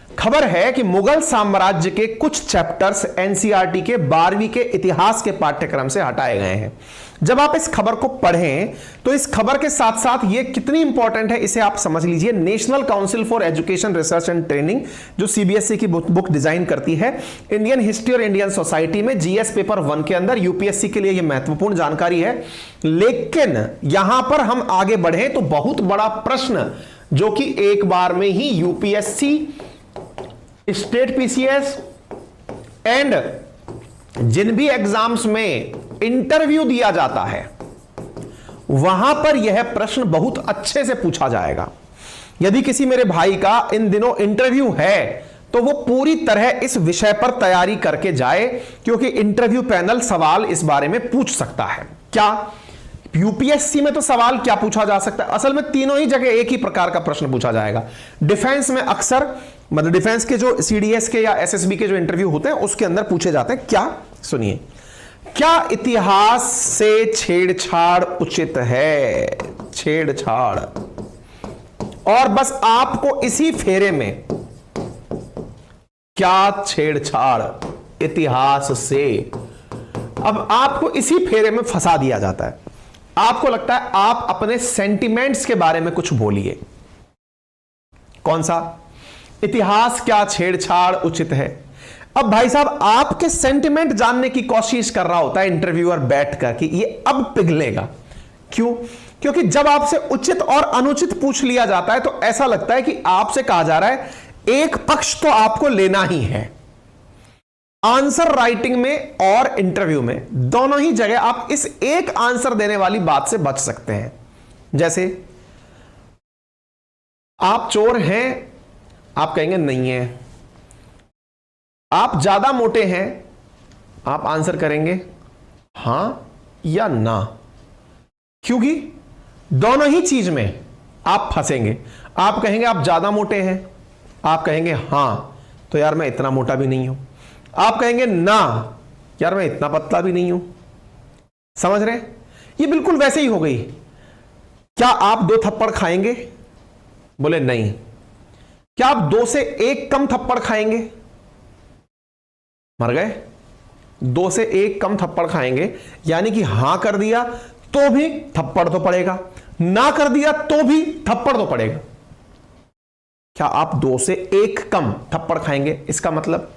खबर है कि मुगल साम्राज्य के कुछ चैप्टर्स एनसीईआरटी के 12वीं के इतिहास के पाठ्यक्रम से हटाए गए हैं। जब आप इस खबर को पढ़ें तो इस खबर के साथ साथ ये कितनी इंपॉर्टेंट है इसे आप समझ लीजिए। National council for education research and training जो सीबीएसई की बुक डिजाइन करती है, इंडियन हिस्ट्री और इंडियन सोसाइटी में जीएस पेपर 1 के अंदर यूपीएससी के लिए यह महत्वपूर्ण जानकारी है। लेकिन यहां पर हम आगे बढ़े तो बहुत बड़ा प्रश्न जो कि एक बार में ही यूपीएससी, स्टेट पीसीएस एंड जिन भी एग्जाम्स में इंटरव्यू दिया जाता है वहां पर यह प्रश्न बहुत अच्छे से पूछा जाएगा। यदि किसी मेरे भाई का इन दिनों इंटरव्यू है तो वो पूरी तरह इस विषय पर तैयारी करके जाए, क्योंकि इंटरव्यू पैनल सवाल इस बारे में पूछ सकता है। क्या यूपीएससी में तो सवाल क्या पूछा जा सकता है, असल में तीनों ही जगह एक ही प्रकार का प्रश्न पूछा जाएगा। डिफेंस में अक्सर, मतलब डिफेंस के जो सीडीएस के या एसएसबी के जो इंटरव्यू होते हैं उसके अंदर पूछे जाते हैं। क्या, सुनिए, क्या इतिहास से छेड़छाड़ उचित है? छेड़छाड़, और बस आपको इसी फेरे में, क्या छेड़छाड़ इतिहास से, अब आपको इसी फेरे में फंसा दिया जाता है। आपको लगता है आप अपने सेंटिमेंट्स के बारे में कुछ बोलिए। कौन सा? इतिहास क्या छेड़छाड़ उचित है? अब भाई साहब आपके सेंटिमेंट जानने की कोशिश कर रहा होता है इंटरव्यूअर बैठकर कि ये अब पिघलेगा। क्यों? क्योंकि जब आपसे उचित और अनुचित पूछ लिया जाता है तो ऐसा लगता है कि आपसे कहा जा रहा है एक पक्ष तो आपको लेना ही है। आंसर राइटिंग में और इंटरव्यू में दोनों ही जगह आप इस एक आंसर देने वाली बात से बच सकते हैं। जैसे आप चोर हैं, आप कहेंगे नहीं है। आप ज्यादा मोटे हैं, आप आंसर करेंगे हां या ना, क्योंकि दोनों ही चीज में आप फंसेंगे। आप कहेंगे आप ज्यादा मोटे हैं, आप कहेंगे हां, तो यार मैं इतना मोटा भी नहीं हूं। आप कहेंगे ना, यार मैं इतना पतला भी नहीं हूं। समझ रहे? ये बिल्कुल वैसे ही हो गई। क्या आप 2 थप्पड़ खाएंगे? बोले नहीं। क्या आप 2 से 1 कम थप्पड़ खाएंगे? मर गए। 2 से 1 कम थप्पड़ खाएंगे, यानी कि हां कर दिया तो भी थप्पड़ तो पड़ेगा, ना कर दिया तो भी थप्पड़ तो पड़ेगा। क्या आप 2 से 1 कम थप्पड़ खाएंगे? इसका मतलब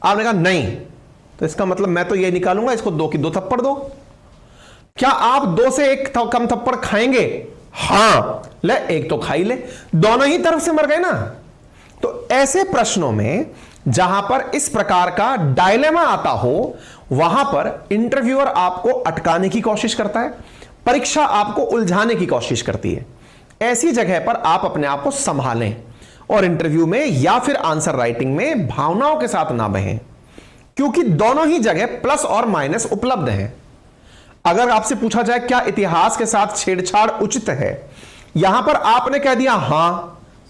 आपने कहा नहीं, तो इसका मतलब मैं तो ये निकालूंगा इसको 2 की 2 थप्पड़ दो। क्या आप 2 से 1 कम थप्पड़ खाएंगे? हां, ले 1 तो खा ही ले। दोनों ही तरफ से मर गए ना। तो ऐसे प्रश्नों में जहां पर इस प्रकार का डायलेमा आता हो वहां पर इंटरव्यूअर आपको अटकाने की कोशिश करता है, परीक्षा आपको उलझाने की कोशिश करती है। ऐसी जगह पर आप अपने आप को संभालें और इंटरव्यू में या फिर आंसर राइटिंग में भावनाओं के साथ ना बहें, क्योंकि दोनों ही जगह प्लस और माइनस उपलब्ध हैं। अगर आपसे पूछा जाए क्या इतिहास के साथ छेड़छाड़ उचित है, यहां पर आपने कह दिया हां,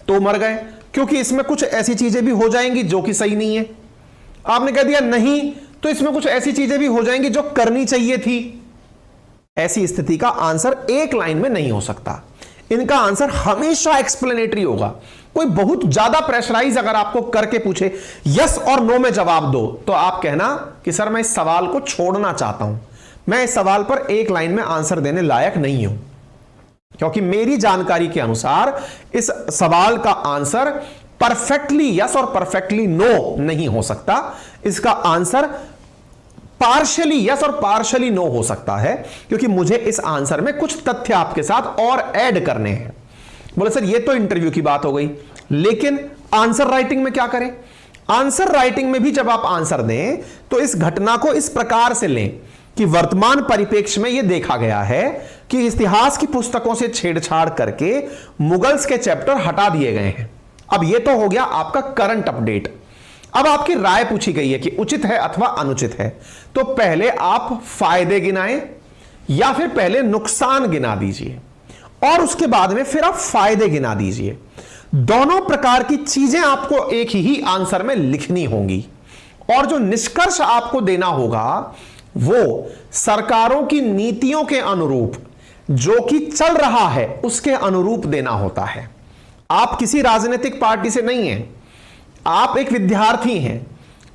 तो मर गए, क्योंकि इसमें कुछ ऐसी चीजें भी हो जाएंगी जो कि सही नहीं है। आपने कह दिया नहीं, तो इसमें कुछ ऐसी चीजें भी हो जाएंगी जो करनी चाहिए थी। ऐसी स्थिति का आंसर एक लाइन में नहीं हो सकता। इनका आंसर हमेशा एक्सप्लेनेटरी होगा। कोई बहुत ज्यादा प्रेशराइज अगर आपको करके पूछे यस और नो में जवाब दो, तो आप कहना कि सर मैं इस सवाल को छोड़ना चाहता हूं, मैं इस सवाल पर एक लाइन में आंसर देने लायक नहीं हूं, क्योंकि मेरी जानकारी के अनुसार इस सवाल का आंसर परफेक्टली यस और परफेक्टली नो नहीं हो सकता। इसका आंसर पार्शियली यस और पार्शियली नो हो सकता है, क्योंकि मुझे इस आंसर में कुछ तथ्य आपके साथ और ऐड करने हैं। बोले सर ये तो इंटरव्यू की बात हो गई, लेकिन आंसर राइटिंग में क्या करें? आंसर राइटिंग में भी जब आप आंसर दें तो इस घटना को इस प्रकार से लें कि वर्तमान परिप्रेक्ष्य में यह देखा गया है कि इतिहास की पुस्तकों से छेड़छाड़ करके मुगल्स के चैप्टर हटा दिए गए हैं। अब यह तो हो गया आपका करंट अपडेट। अब आपकी राय पूछी गई है कि उचित है अथवा अनुचित है, तो पहले आप फायदे गिनाएं या फिर पहले नुकसान गिना दीजिए और उसके बाद में फिर आप फायदे गिना दीजिए। दोनों प्रकार की चीजें आपको एक ही आंसर में लिखनी होंगी और जो निष्कर्ष आपको देना होगा वो सरकारों की नीतियों के अनुरूप, जो कि चल रहा है उसके अनुरूप देना होता है। आप किसी राजनीतिक पार्टी से नहीं हैं, आप एक विद्यार्थी हैं,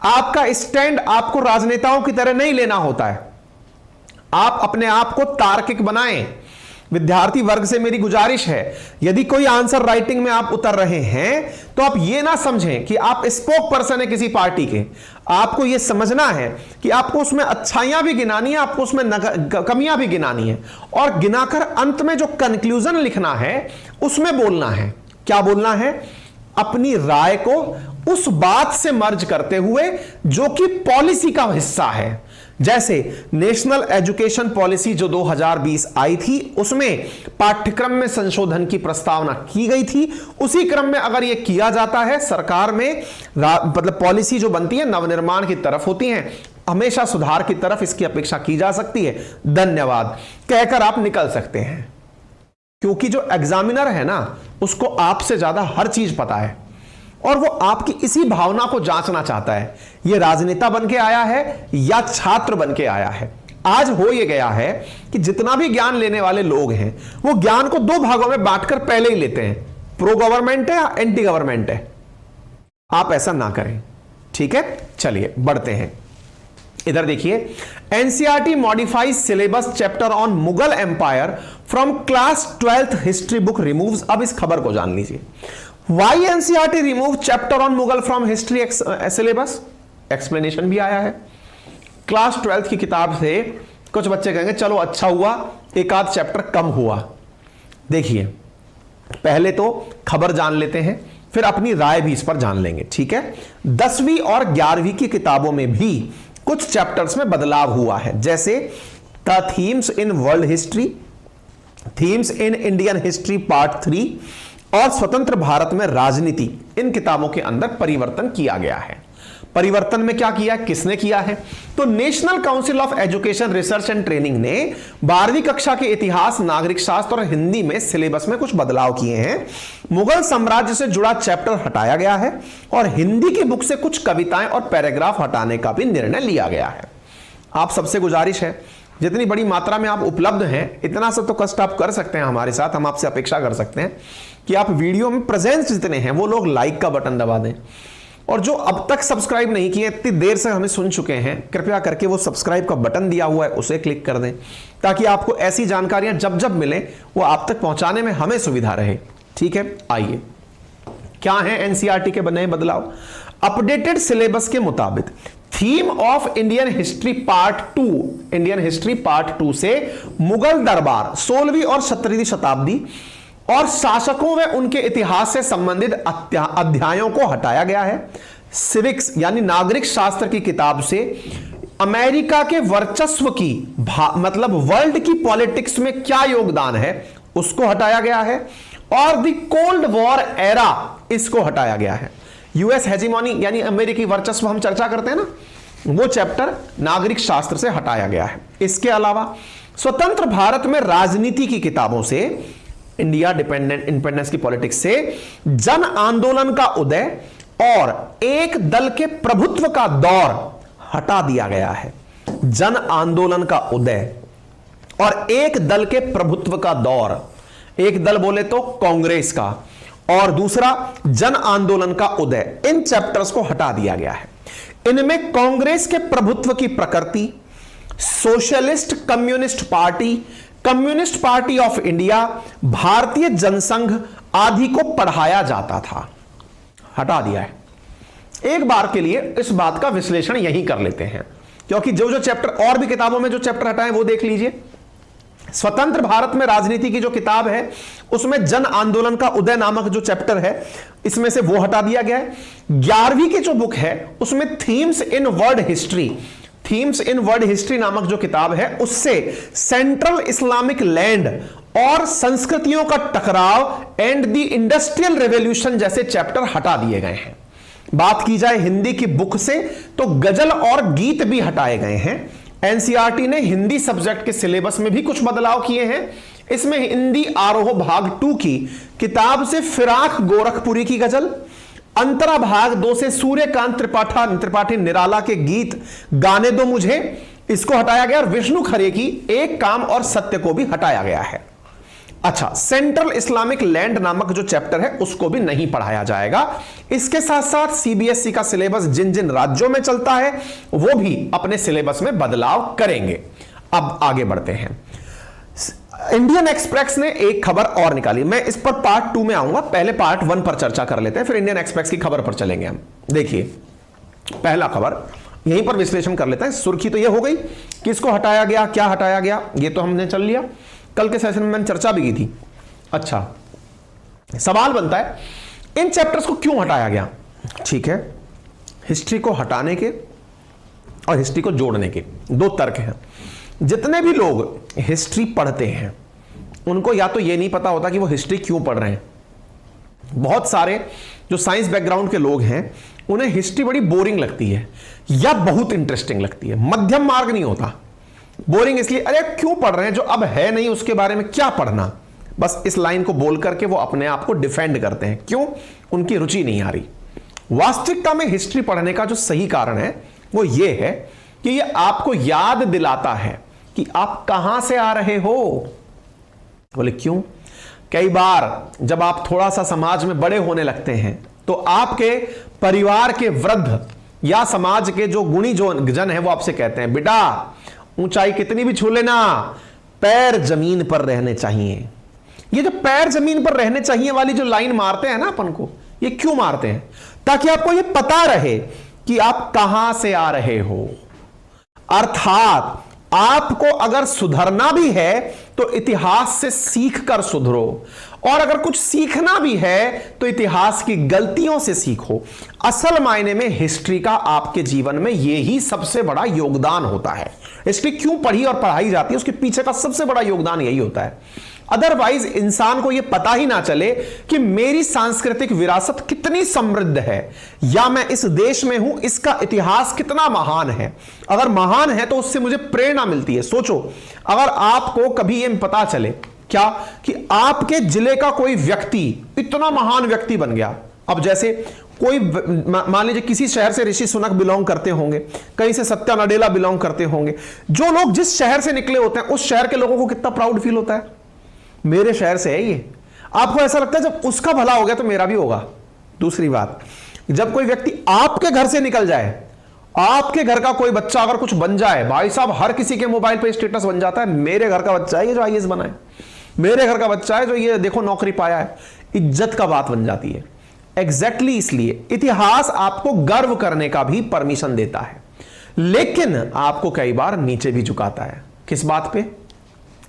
आपका स्टैंड आपको राजनेताओं की तरह नहीं लेना होता है। आप अपने आप को तार्किक बनाएं। विद्यार्थी वर्ग से मेरी गुजारिश है, यदि कोई आंसर राइटिंग में आप उतर रहे हैं तो आप यह ना समझें कि आप स्पोक पर्सन है किसी पार्टी के। आपको यह समझना है कि आपको उसमें अच्छाइयां भी गिनानी है, आपको उसमें कमियां भी गिनानी है, और गिनाकर अंत में जो कंक्लूजन लिखना है उसमें बोलना है। क्या बोलना है? अपनी राय को उस बात से मर्ज करते हुए जो कि पॉलिसी का हिस्सा है। जैसे नेशनल एजुकेशन पॉलिसी जो 2020 आई थी, उसमें पाठ्यक्रम में संशोधन की प्रस्तावना की गई थी। उसी क्रम में अगर यह किया जाता है, सरकार में मतलब पॉलिसी जो बनती है नवनिर्माण की तरफ होती है, हमेशा सुधार की तरफ इसकी अपेक्षा की जा सकती है। धन्यवाद कहकर आप निकल सकते हैं, क्योंकि जो एग्जामिनर है ना, उसको आपसे ज्यादा हर चीज पता है और वो आपकी इसी भावना को जांचना चाहता है, ये राजनेता बन के आया है या छात्र बन के आया है। आज हो ये गया है कि जितना भी ज्ञान लेने वाले लोग हैं वो ज्ञान को दो भागों में बांटकर पहले ही लेते हैं, प्रो गवर्नमेंट है या एंटी गवर्नमेंट है। आप ऐसा ना करें, ठीक है। चलिए बढ़ते हैं, इधर देखिए। NCERT modifies syllabus chapter on Mughal empire from class 12th history book removes. अब इस खबर को जान लीजिए, why NCERT remove chapter on Mughal from history syllabus. Explanation भी आया है। क्लास 12th की किताब से कुछ बच्चे कहेंगे चलो अच्छा हुआ एक आध चैप्टर कम हुआ। देखिए पहले तो खबर जान लेते हैं, फिर अपनी राय भी इस पर जान लेंगे, ठीक है। 10वीं और 11वीं की किताबों में भी कुछ चैप्टर्स में बदलाव हुआ है, जैसे the themes in world history, themes in Indian history part 3 और स्वतंत्र भारत में राजनीति। इन किताबों के अंदर परिवर्तन किया गया है। परिवर्तन में क्या किया, किसने किया है? तो national council of education research and training ने 12वीं कक्षा के इतिहास, नागरिक शास्त्र और हिंदी में सिलेबस में कुछ बदलाव किए हैं। मुगल साम्राज्य से जुड़ा चैप्टर हटाया गया है और हिंदी की बुक से कुछ कविताएं और पैराग्राफ हटाने का भी निर्णय लिया गया है। आप सबसे गुजारिश है, जितनी बड़ी मात्रा में आप उपलब्ध हैं, इतना सा तो कष्ट आप कर सकते हैं हमारे साथ। हम आपसे अपेक्षा कर सकते हैं कि आप वीडियो में प्रेजेंस जितने हैं वो लोग लाइक का बटन दबा दें, और जो अब तक सब्सक्राइब नहीं किए, इतनी देर से हमें सुन चुके हैं, कृपया करके वो सब्सक्राइब का बटन दिया हुआ है उसे क्लिक कर दें, ताकि आपको ऐसी जानकारियां जब जब मिले वो आप तक पहुंचाने में हमें सुविधा रहे, ठीक है। आइए, क्या है एनसीईआरटी के नए बदलाव? अपडेटेड सिलेबस के मुताबिक theme of Indian history part 2, Indian history part 2 से मुगल दरबार 16वीं और 17वीं शताब्दी और शासकों व उनके इतिहास से संबंधित अध्यायों को हटाया गया है। सिविक्स यानी नागरिक शास्त्र की किताब से अमेरिका के वर्चस्व की मतलब वर्ल्ड की पॉलिटिक्स में क्या योगदान है उसको हटाया गया है, और द कोल्ड वॉर एरा इसको हटाया गया है। यूएस हेजिमोनी यानी अमेरिकी वर्चस्व हम चर्चा करते हैं ना, वो चैप्टर नागरिक शास्त्र से हटाया गया है। इसके अलावा स्वतंत्र भारत में राजनीति की किताबों से, इंडिया इंडिपेंडेंस की पॉलिटिक्स से जन आंदोलन का उदय और एक दल के प्रभुत्व का दौर हटा दिया गया है। जन आंदोलन का उदय और एक दल के प्रभुत्व का दौर, एक दल बोले तो कांग्रेस का, और दूसरा जन आंदोलन का उदय, इन चैप्टर्स को हटा दिया गया है। इनमें कांग्रेस के प्रभुत्व की प्रकृति, socialist communist party, communist party of India, भारतीय जनसंघ आदि को पढ़ाया जाता था, हटा दिया है। एक बार के लिए इस बात का विश्लेषण यहीं कर लेते हैं, क्योंकि जो जो चैप्टर और भी किताबों में जो चैप्टर हटाए वो देख लीजिए। स्वतंत्र भारत में राजनीति की जो किताब है उसमें जन आंदोलन का उदय नामक जो चैप्टर है इसमें से वो हटा दिया गया है। 11वीं की जो बुक है उसमें themes in world history, themes in world history नामक जो किताब है उससे सेंट्रल इस्लामिक लैंड और संस्कृतियों का टकराव एंड द इंडस्ट्रियल रेवोल्यूशन जैसे चैप्टर हटा दिए गए हैं। बात की जाए हिंदी की बुक से तो गजल और गीत भी हटाए गए हैं। एनसीईआरटी ने हिंदी सब्जेक्ट के सिलेबस में भी कुछ बदलाव किए हैं। इसमें हिंदी आरोह भाग 2 की किताब से फिराक गोरखपुरी की गजल, अंतरा भाग 2 से सूर्यकांत त्रिपाठी निराला के गीत गाने दो मुझे, इसको हटाया गया, और विष्णु खरे की एक काम और सत्य को भी हटाया गया है। अच्छा, सेंट्रल इस्लामिक लैंड नामक जो चैप्टर है उसको भी नहीं पढ़ाया जाएगा। इसके साथ साथ सीबीएसई का सिलेबस जिन जिन राज्यों में चलता है वो भी अपने सिलेबस में बदलाव करेंगे। अब आगे बढ़ते हैं। इंडियन एक्सप्रेस ने एक खबर और निकाली, मैं इस पर पार्ट 2 में आऊंगा, पहले पार्ट 1 पर चर्चा कर लेते हैं, फिर इंडियन एक्सप्रेस की खबर पर चलेंगे हम। देखिए पहला खबर यहीं पर विश्लेषण कर लेते हैं। सुर्खी तो यह हो गई, किसको हटाया गया, क्या हटाया गया, यह तो हमने चल लिया, कल के सेशन में मैंने चर्चा भी की थी। अच्छा, सवाल बनता है इन चैप्टर्स को क्यों हटाया गया। ठीक है, हिस्ट्री को हटाने के और हिस्ट्री को जोड़ने के दो तर्क हैं। जितने भी लोग हिस्ट्री पढ़ते हैं उनको या तो यह नहीं पता होता कि वो हिस्ट्री क्यों पढ़ रहे हैं। बहुत सारे जो साइंस बैकग्राउंड के लोग हैं उन्हें हिस्ट्री बड़ी बोरिंग लगती है या बहुत इंटरेस्टिंग लगती है, मध्यम मार्ग नहीं होता। बोरिंग इसलिए, अरे क्यों पढ़ रहे हैं, जो अब है नहीं उसके बारे में क्या पढ़ना, बस इस लाइन को बोल करके वो अपने आप को डिफेंड करते हैं। क्यों? उनकी रुचि नहीं आ रही। वास्तविकता में हिस्ट्री पढ़ने का जो सही कारण है वो ये है कि ये आपको याद दिलाता है कि आप कहां से आ रहे हो। बोले क्यों? कई बार जब आप थोड़ा सा समाज में बड़े होने लगते हैं तो आपके परिवार के वृद्ध या समाज के जो गुणी जो जन है वो आपसे कहते हैं, बेटा ऊंचाई कितनी भी छू लेना, पैर जमीन पर रहने चाहिए। ये जो पैर जमीन पर रहने चाहिए वाली जो लाइन मारते हैं ना अपन को, ये क्यों मारते हैं? ताकि आपको ये पता रहे कि आप कहां से आ रहे हो। अर्थात आपको अगर सुधरना भी है तो इतिहास से सीख कर सुधरो, और अगर कुछ सीखना भी है तो इतिहास की गलतियों से सीखो। असल मायने में हिस्ट्री का आपके जीवन में यही सबसे बड़ा योगदान होता है। हिस्ट्री क्यों पढ़ी और पढ़ाई जाती है उसके पीछे का सबसे बड़ा योगदान यही होता है। अदरवाइज इंसान को यह पता ही ना चले कि मेरी सांस्कृतिक विरासत कितनी समृद्ध है, या मैं इस देश में हूं इसका इतिहास कितना महान है। अगर महान है तो उससे मुझे प्रेरणा मिलती है। सोचो, अगर आपको कभी यह पता चले क्या कि आपके जिले का कोई व्यक्ति इतना महान व्यक्ति बन गया। अब जैसे कोई मान लीजिए किसी शहर से ऋषि सुनक बिलोंग करते होंगे, कहीं से सत्या नडेला बिलोंग करते होंगे। जो लोग जिस शहर से निकले होते हैं उस शहर के लोगों को कितना प्राउड फील होता है, मेरे शहर से है ये। आपको ऐसा लगता है जब उसका भला हो गया तो मेरा भी होगा। दूसरी बात, जब कोई व्यक्ति आपके घर से निकल जाए, आपके घर का कोई बच्चा अगर कुछ बन जाए, भाई साहब हर किसी के मोबाइल पे स्टेटस बन जाता है, मेरे घर का बच्चा है ये जो आईएएस बना है, मेरे घर का बच्चा है जो ये देखो नौकरी पाया है। इज्जत का बात बन जाती है। एग्जैक्टली इसलिए इतिहास आपको गर्व करने का भी परमिशन देता है, लेकिन आपको कई बार नीचे भी झुकाता है। किस बात पे?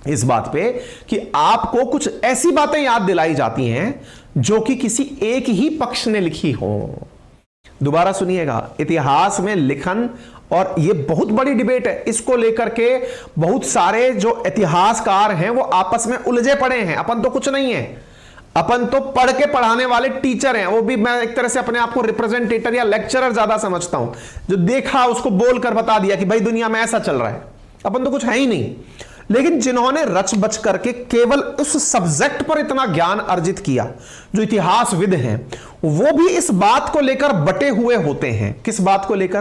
इस बात पे कि आपको कुछ ऐसी बातें याद दिलाई जाती हैं जो कि किसी एक ही पक्ष ने लिखी हो। दोबारा सुनिएगा, इतिहास में लिखन, और यह बहुत बड़ी डिबेट है, इसको लेकर के बहुत सारे जो इतिहासकार हैं वो आपस में उलझे पड़े हैं। अपन तो कुछ नहीं है, अपन तो पढ़ के पढ़ाने वाले टीचर हैं। वो भी मैं एक तरह से अपने आप को रिप्रेजेंटेटर या लेक्चरर ज्यादा समझता हूं, जो देखा उसको बोलकर बता दिया कि भाई दुनिया में ऐसा चल रहा है। अपन तो कुछ है ही नहीं। लेकिन जिन्होंने रच बच करके केवल उस सब्जेक्ट पर इतना ज्ञान अर्जित किया, जो इतिहासविद हैं, वो भी इस बात को लेकर बटे हुए होते हैं। किस बात को लेकर?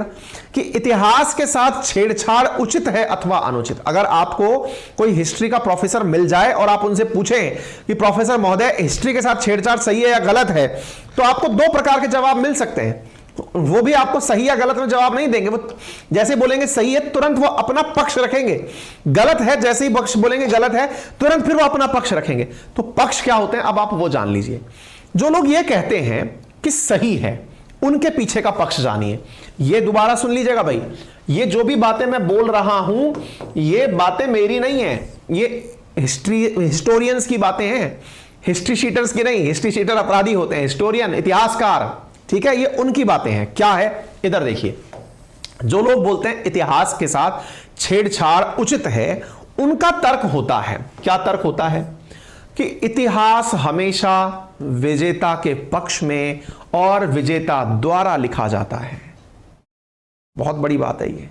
कि इतिहास के साथ छेड़छाड़ उचित है अथवा अनुचित। अगर आपको कोई हिस्ट्री का प्रोफेसर मिल जाए और आप उनसे पूछें कि प्रोफेसर महोदय हिस्ट्री के साथ छेड़छाड़ सही है या गलत है, तो आपको दो प्रकार के जवाब मिल सकते हैं। वो भी आपको सही या गलत में जवाब नहीं देंगे। वो जैसे बोलेंगे सही है तुरंत वो अपना पक्ष रखेंगे, गलत है जैसे ही पक्ष बोलेंगे गलत है तुरंत फिर वो अपना पक्ष रखेंगे। तो पक्ष क्या होते हैं अब आप वो जान लीजिए। जो लोग ये कहते हैं कि सही है उनके पीछे का पक्ष जानिए। ये दोबारा सुन लीजिएगा भाई, ये जो भी बातें मैं बोल रहा हूं ये बातें मेरी नहीं है, ये हिस्टोरियंस की बातें हैं, हिस्ट्री शीटर्स की नहीं। हिस्ट्री शीटर अपराधी होते हैं, हिस्टोरियन इतिहासकार, ठीक है, ये उनकी बातें हैं। क्या है इधर देखिए, जो लोग बोलते हैं इतिहास के साथ छेड़छाड़ उचित है, उनका तर्क होता है, क्या तर्क होता है? कि इतिहास हमेशा विजेता के पक्ष में और विजेता द्वारा लिखा जाता है। बहुत बड़ी बात है ये।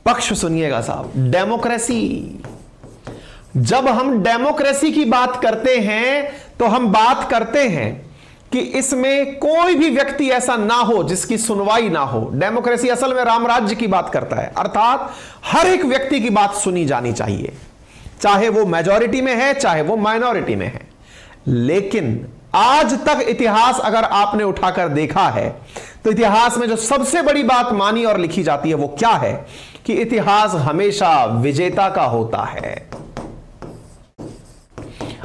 पक्ष सुनिएगा साहब, डेमोक्रेसी। जब हम डेमोक्रेसी की बात करते हैं तो हम बात करते हैं कि इसमें कोई भी व्यक्ति ऐसा ना हो जिसकी सुनवाई ना हो। डेमोक्रेसी असल में रामराज्य की बात करता है, अर्थात हर एक व्यक्ति की बात सुनी जानी चाहिए, चाहे वो मेजॉरिटी में है चाहे वो माइनॉरिटी में है। लेकिन आज तक इतिहास अगर आपने उठाकर देखा है तो इतिहास में जो सबसे बड़ी बात मानी और लिखी जाती है वो क्या है कि इतिहास हमेशा विजेता का होता है।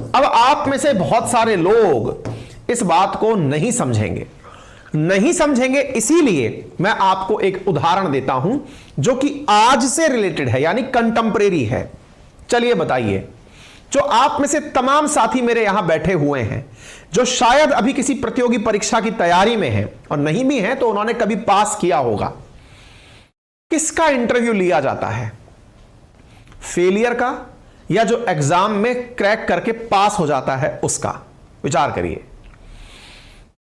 अब आप में से बहुत सारे लोग इस बात को नहीं समझेंगे, इसीलिए मैं आपको एक उदाहरण देता हूं जो कि आज से रिलेटेड है, यानी कंटेम्परेरी है। चलिए बताइए, जो आप में से तमाम साथी मेरे यहां बैठे हुए हैं जो शायद अभी किसी प्रतियोगी परीक्षा की तैयारी में हैं और नहीं भी हैं तो उन्होंने कभी पास किया होगा, किसका इंटरव्यू लिया जाता है? फेलियर का, या जो एग्जाम में क्रैक करके पास हो जाता है उसका? विचार करिए।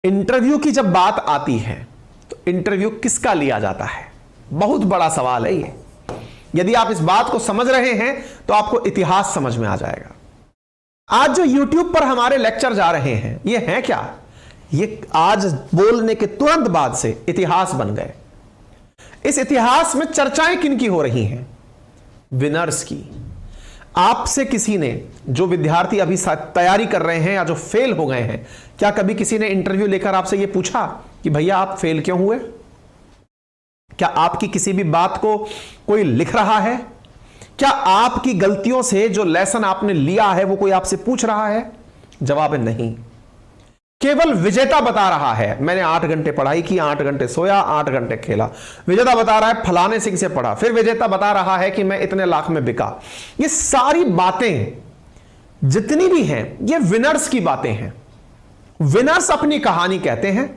इंटरव्यू की जब बात आती है तो इंटरव्यू किसका लिया जाता है? बहुत बड़ा सवाल है ये। यदि आप इस बात को समझ रहे हैं तो आपको इतिहास समझ में आ जाएगा। आज जो YouTube पर हमारे लेक्चर जा रहे हैं ये हैं क्या? ये आज बोलने के तुरंत बाद से इतिहास बन गए। इस इतिहास में चर्चाएं किनकी हो रही हैं? विनर्स की। आपसे किसी ने, जो विद्यार्थी अभी तैयारी कर रहे हैं या जो फेल हो गए हैं, क्या कभी किसी ने इंटरव्यू लेकर आपसे यह पूछा कि भैया आप फेल क्यों हुए? क्या आपकी किसी भी बात को कोई लिख रहा है? क्या आपकी गलतियों से जो लेसन आपने लिया है वो कोई आपसे पूछ रहा है? जवाब है नहीं। केवल विजेता बता रहा है मैंने 8 घंटे पढ़ाई की, 8 घंटे सोया, 8 घंटे खेला। विजेता बता रहा है फलाने सिंह से पढ़ा। फिर विजेता बता रहा है कि मैं इतने लाख में बिका। ये सारी बातें जितनी भी हैं ये विनर्स की बातें हैं। विनर्स अपनी कहानी कहते हैं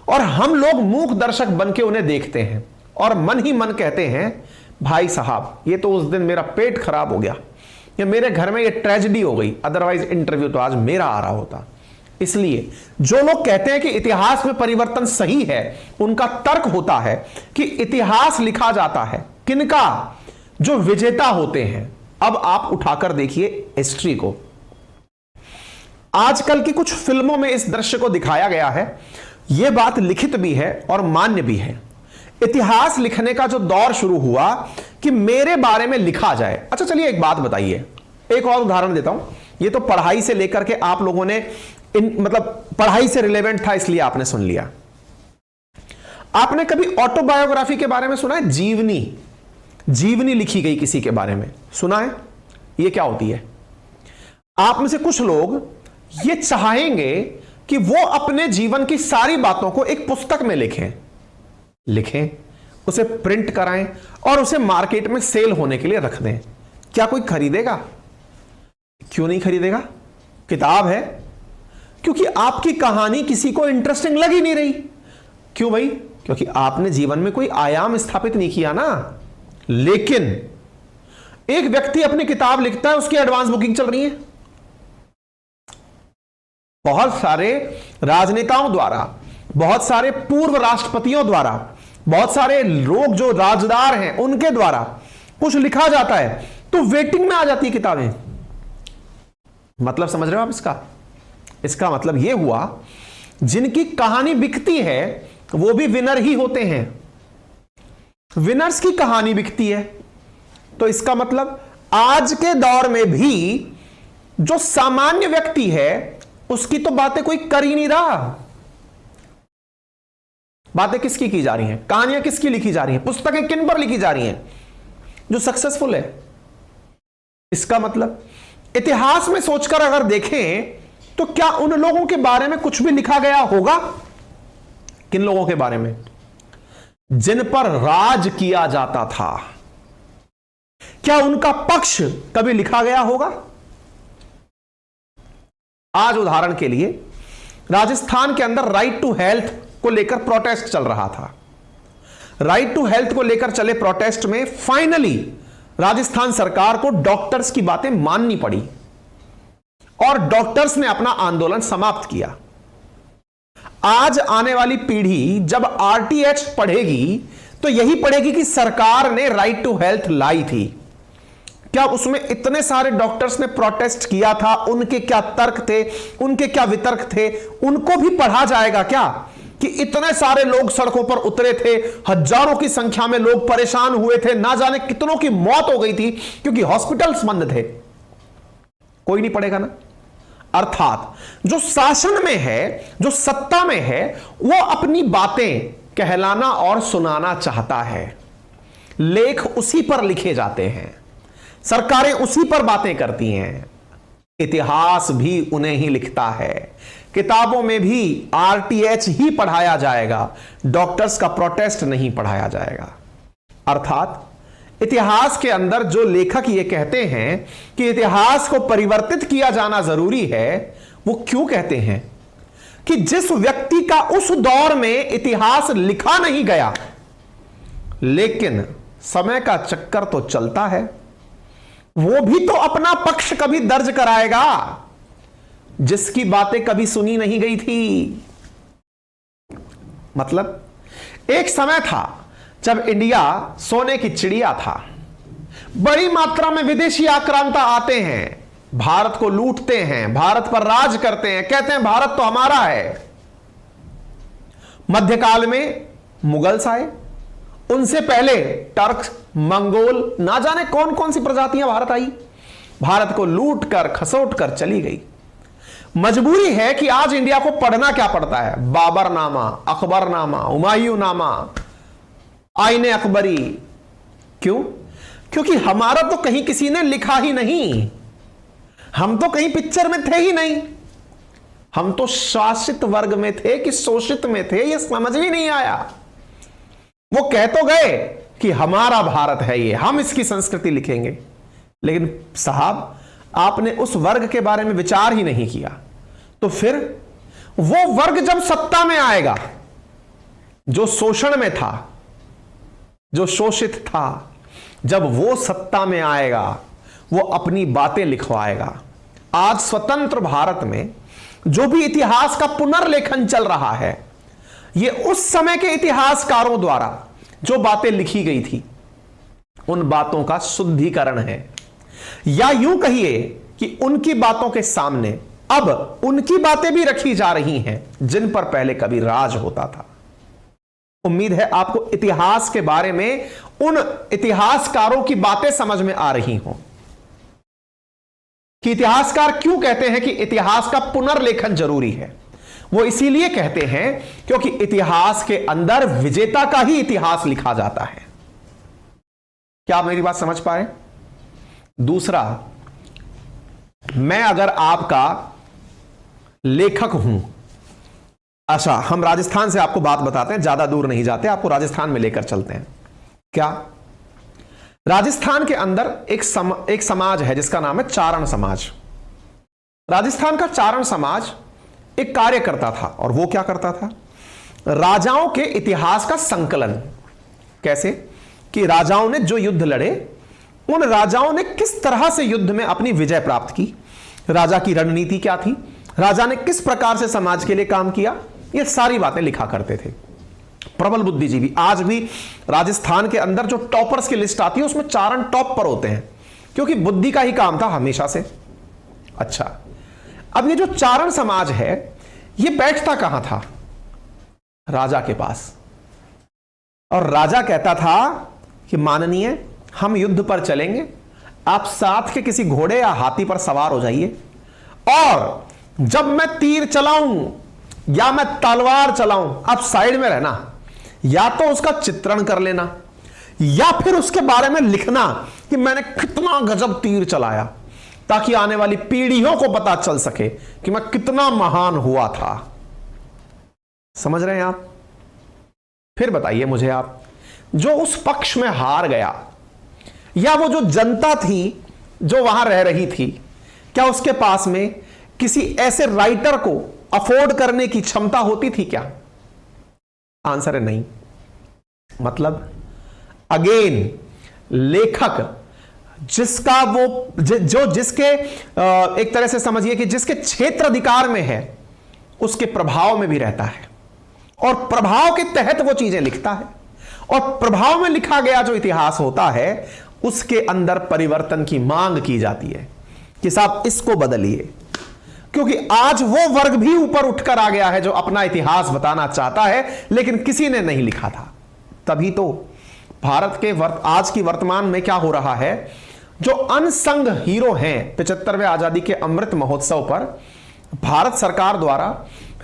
और हम लोग मूक दर्शक बन के उन्हें देखते हैं और मन ही मन कहते हैं भाई साहब ये तो उस दिन मेरा पेट खराब हो गया, या मेरे घर में ये ट्रेजेडी हो गई, अदरवाइज इंटरव्यू तो आज मेरा आ रहा होता। इसलिए जो लोग कहते हैं कि इतिहास में परिवर्तन सही है, उनका तर्क होता है कि इतिहास लिखा जाता है किनका? जो विजेता होते हैं। अब आप उठाकर देखिए हिस्ट्री को। आजकल की कुछ फिल्मों में इस दृश्य को दिखाया गया है। यह बात लिखित भी है और मान्य भी है। इतिहास लिखने का जो दौर शुरू हुआ कि मेरे बारे में लिखा जाए। अच्छा चलिए एक बात बताइए, एक और उदाहरण देता हूं। ये तो पढ़ाई से लेकर के आप लोगों ने मतलब पढ़ाई से रिलेवेंट था इसलिए आपने सुन लिया। आपने कभी ऑटोबायोग्राफी के बारे में सुना है? जीवनी लिखी गई किसी के बारे में सुना है? ये क्या होती है? आप में से कुछ लोग ये चाहेंगे कि वो अपने जीवन की सारी बातों को एक पुस्तक में लिखें, उसे प्रिंट कराएं और उसे मार्केट में सेल होने के लिए रख दें। क्या कोई खरीदेगा? क्यों नहीं खरीदेगा? किताब है, क्योंकि आपकी कहानी किसी को इंटरेस्टिंग लग ही नहीं रही। क्यों भाई? क्योंकि आपने जीवन में कोई आयाम स्थापित नहीं किया ना। लेकिन एक व्यक्ति अपनी किताब लिखता है, उसकी एडवांस बुकिंग चल रही है। बहुत सारे राजनेताओं द्वारा, बहुत सारे पूर्व राष्ट्रपतियों द्वारा, बहुत सारे लोग जो राजदार हैं उनके द्वारा कुछ लिखा जाता है तो वेटिंग में आ जाती है किताबें। मतलब समझ रहे हो आप इसका मतलब यह हुआ जिनकी कहानी बिकती है वो भी विनर ही होते हैं। विनर्स की कहानी बिकती है तो इसका मतलब आज के दौर में भी जो सामान्य व्यक्ति है उसकी तो बातें कोई कर ही नहीं रहा। बातें किसकी की जा रही हैं? कहानियां किसकी लिखी जा रही हैं? पुस्तकें किन पर लिखी जा रही हैं? जो सक्सेसफुल है। इसका मतलब इतिहास में सोचकर अगर देखें तो क्या उन लोगों के बारे में कुछ भी लिखा गया होगा? किन लोगों के बारे में? जिन पर राज किया जाता था। क्या उनका पक्ष कभी लिखा गया होगा? आज उदाहरण के लिए राजस्थान के अंदर राइट टू हेल्थ को लेकर प्रोटेस्ट चल रहा था। राइट टू हेल्थ को लेकर चले प्रोटेस्ट में फाइनली राजस्थान सरकार को डॉक्टर्स की बातें माननी पड़ी और डॉक्टर्स ने अपना आंदोलन समाप्त किया। आज आने वाली पीढ़ी जब आरटीएच पढ़ेगी तो यही पढ़ेगी कि सरकार ने राइट टू हेल्थ लाई थी। क्या उसमें इतने सारे डॉक्टर्स ने प्रोटेस्ट किया था? उनके क्या तर्क थे, उनके क्या वितर्क थे, उनको भी पढ़ा जाएगा क्या? कि इतने सारे लोग सड़कों पर उतरे थे, हजारों की संख्या में लोग परेशान हुए थे, ना जाने कितनों की मौत हो गई थी क्योंकि हॉस्पिटल्स बंद थे। कोई नहीं पढ़ेगा ना। अर्थात जो शासन में है, जो सत्ता में है, वो अपनी बातें कहलाना और सुनाना चाहता है। लेख उसी पर लिखे जाते हैं, सरकारें उसी पर बातें करती हैं, इतिहास भी उन्हें ही लिखता है। किताबों में भी आरटीएच ही पढ़ाया जाएगा, डॉक्टर्स का प्रोटेस्ट नहीं पढ़ाया जाएगा। अर्थात इतिहास के अंदर जो लेखक ये कहते हैं कि इतिहास को परिवर्तित किया जाना जरूरी है, वो क्यों कहते हैं कि जिस व्यक्ति का उस दौर में इतिहास लिखा नहीं गया, लेकिन समय का चक्कर तो चलता है, वो भी तो अपना पक्ष कभी दर्ज कराएगा, जिसकी बातें कभी सुनी नहीं गई थी। मतलब एक समय था जब इंडिया सोने की चिड़िया था, बड़ी मात्रा में विदेशी आक्रांता आते हैं, भारत को लूटते हैं, भारत पर राज करते हैं, कहते हैं भारत तो हमारा है। मध्यकाल में मुगल्स आए, उनसे पहले टर्क, मंगोल, ना जाने कौन कौन सी प्रजातियां भारत आई, भारत को लूट कर खसोट कर चली गई। मजबूरी है कि आज इंडिया को पढ़ना क्या पड़ता है, बाबरनामा, अकबरनामा, हुमायूंनामा, आईने अकबरी। क्यों? क्योंकि हमारा तो कहीं किसी ने लिखा ही नहीं, हम तो कहीं पिक्चर में थे ही नहीं, हम तो शासित वर्ग में थे कि शोषित में थे, यह समझ ही नहीं आया। वो कह तो गए कि हमारा भारत है ये, हम इसकी संस्कृति लिखेंगे, लेकिन साहब आपने उस वर्ग के बारे में विचार ही नहीं किया। तो फिर वो वर्ग जब सत्ता में आएगा, जो शोषण में था, जो शोषित था, जब वो सत्ता में आएगा, वो अपनी बातें लिखवाएगा। आज स्वतंत्र भारत में जो भी इतिहास का पुनर्लेखन चल रहा है, ये उस समय के इतिहासकारों द्वारा जो बातें लिखी गई थी, उन बातों का शुद्धिकरण है। या यूं कहिए कि उनकी बातों के सामने अब उनकी बातें भी रखी जा रही हैं जिन पर पहले कभी राज होता था। उम्मीद है आपको इतिहास के बारे में उन इतिहासकारों की बातें समझ में आ रही हों कि इतिहासकार क्यों कहते हैं कि इतिहास का पुनर्लेखन जरूरी है। वो इसीलिए कहते हैं क्योंकि इतिहास के अंदर विजेता का ही इतिहास लिखा जाता है। क्या आप मेरी बात समझ पाए? दूसरा, मैं अगर आपका लेखक हूं, अच्छा हम राजस्थान से आपको बात बताते हैं, ज्यादा दूर नहीं जाते, आपको राजस्थान में लेकर चलते हैं। क्या राजस्थान के अंदर एक समाज है जिसका नाम है चारण समाज। राजस्थान का चारण समाज एक कार्य करता था, और वो क्या करता था? राजाओं के इतिहास का संकलन। कैसे? कि राजाओं ने जो युद्ध लड़े, उन राजाओं ने किस तरह से युद्ध में अपनी विजय प्राप्त की, राजा की रणनीति क्या थी, राजा ने किस प्रकार से समाज के लिए काम किया, ये सारी बातें लिखा करते थे। प्रबल बुद्धिजीवी आज भी राजस्थान के अंदर जो टॉपर्स की लिस्ट आती है उसमें चारण टॉप पर होते हैं, क्योंकि बुद्धि का ही काम था हमेशा से। अच्छा, अब ये जो चारण समाज है, ये बैठता कहां था? राजा के पास। और राजा कहता था कि माननीय, हम युद्ध पर चलेंगे, आप साथ के किसी घोड़े या हाथी पर सवार हो जाइए, और जब मैं तीर चलाऊं या मैं तलवार चलाऊं, आप साइड में रहना, या तो उसका चित्रण कर लेना या फिर उसके बारे में लिखना कि मैंने कितना गजब तीर चलाया, ताकि आने वाली पीढ़ियों को पता चल सके कि मैं कितना महान हुआ था। समझ रहे हैं आप? फिर बताइए मुझे आप, जो उस पक्ष में हार गया, या वो जो जनता थी जो वहां रह रही थी, क्या उसके पास में किसी ऐसे राइटर को अफोर्ड करने की क्षमता होती थी क्या? आंसर है नहीं। मतलब अगेन, लेखक जिसका वो जो जिसके एक तरह से समझिए कि जिसके क्षेत्र अधिकार में है, उसके प्रभाव में भी रहता है, और प्रभाव के तहत वो चीजें लिखता है, और प्रभाव में लिखा गया जो इतिहास होता है उसके अंदर परिवर्तन की मांग की जाती है कि साहब इसको बदलिए, क्योंकि आज वो वर्ग भी ऊपर उठकर आ गया है जो अपना इतिहास बताना चाहता है, लेकिन किसी ने नहीं लिखा था। तभी तो भारत के आज की वर्तमान में क्या हो रहा है, जो अनसंग हीरो हैं 75वें आजादी के अमृत महोत्सव पर भारत सरकार द्वारा